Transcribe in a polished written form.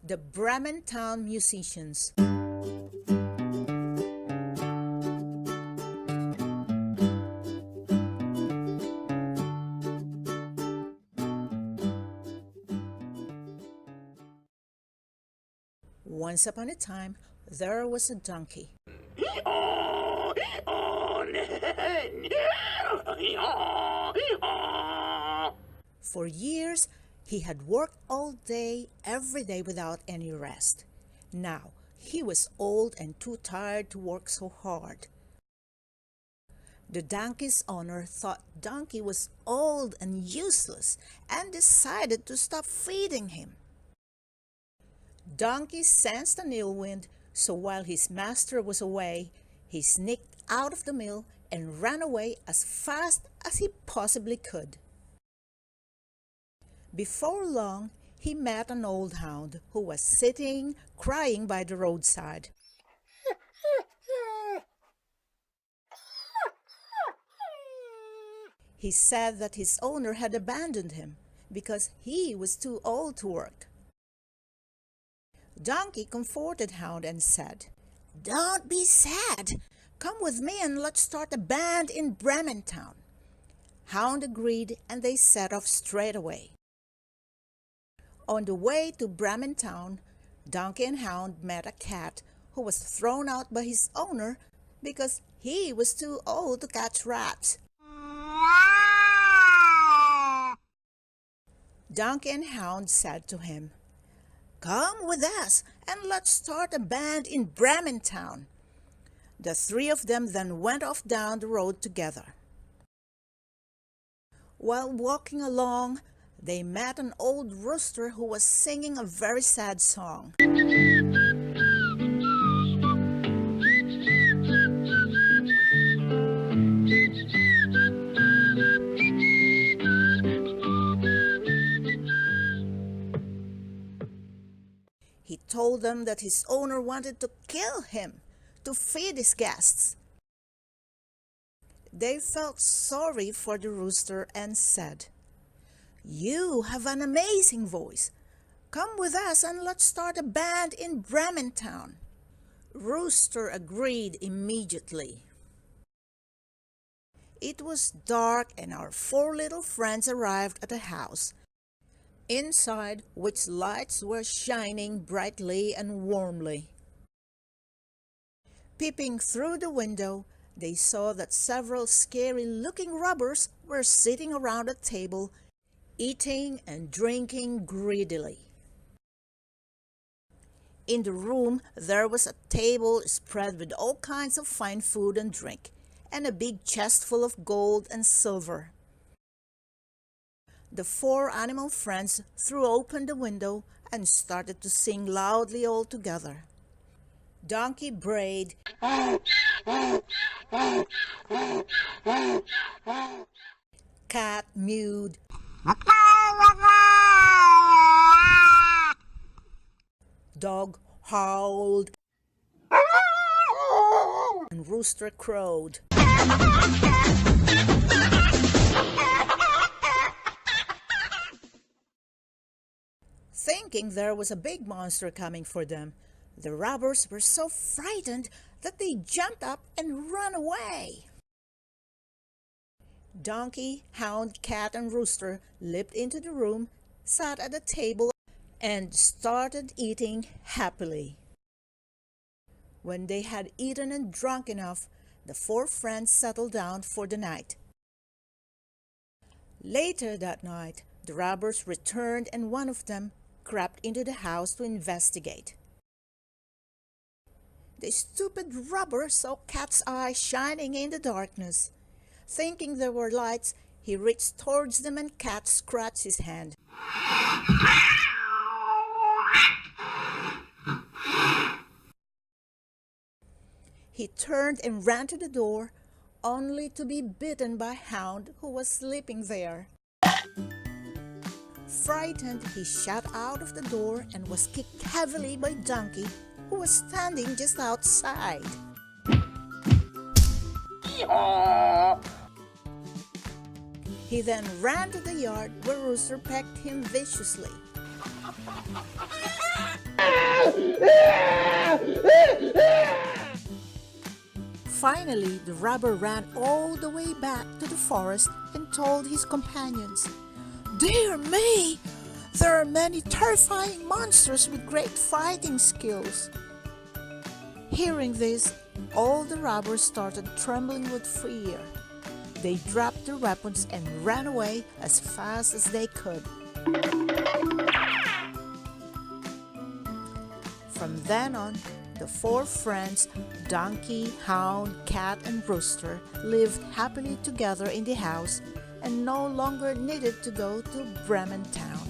The Bremen Town Musicians. Once upon a time, there was a donkey. For years, he had worked all day, every day without any rest. Now, he was old and too tired to work so hard. The donkey's owner thought Donkey was old and useless and decided to stop feeding him. Donkey sensed an ill wind, so while his master was away, he sneaked out of the mill and ran away as fast as he possibly could. Before long, he met an old hound who was sitting crying by the roadside. He said that his owner had abandoned him because he was too old to work. Donkey comforted Hound and said, "Don't be sad. Come with me and let's start a band in Bremen Town." Hound agreed and they set off straight away. On the way to Bremen Town, Donkey and Hound met a cat who was thrown out by his owner because he was too old to catch rats. Donkey and Hound said to him, "Come with us and let's start a band in Bremen Town." The three of them then went off down the road together. While walking along, they met an old rooster who was singing a very sad song. He told them that his owner wanted to kill him to feed his guests. They felt sorry for the rooster and said, "You have an amazing voice. Come with us and let's start a band in Bremen Town." Rooster agreed immediately. It was dark and our four little friends arrived at a house, inside which lights were shining brightly and warmly. Peeping through the window, they saw that several scary-looking robbers were sitting around a table, eating and drinking greedily. In the room, there was a table spread with all kinds of fine food and drink, and a big chest full of gold and silver. The four animal friends threw open the window and started to sing loudly all together. Donkey brayed, cat mewed, dog howled, and rooster crowed. Thinking there was a big monster coming for them, the robbers were so frightened that they jumped up and ran away. Donkey, Hound, Cat, and Rooster leaped into the room, sat at the table, and started eating happily. When they had eaten and drunk enough, the four friends settled down for the night. Later that night, the robbers returned and one of them crept into the house to investigate. The stupid robber saw Cat's eyes shining in the darkness. Thinking there were lights, he reached towards them and Cat scratched his hand. He turned and ran to the door, only to be bitten by Hound, who was sleeping there. Frightened, he shot out of the door and was kicked heavily by Donkey, who was standing just outside. He then ran to the yard where Rooster pecked him viciously. Finally, the robber ran all the way back to the forest and told his companions, "Dear me! There are many terrifying monsters with great fighting skills." Hearing this, all the robbers started trembling with fear. They dropped their weapons and ran away as fast as they could. From then on, the four friends, Donkey, Hound, Cat, and Rooster, lived happily together in the house and no longer needed to go to Bremen Town.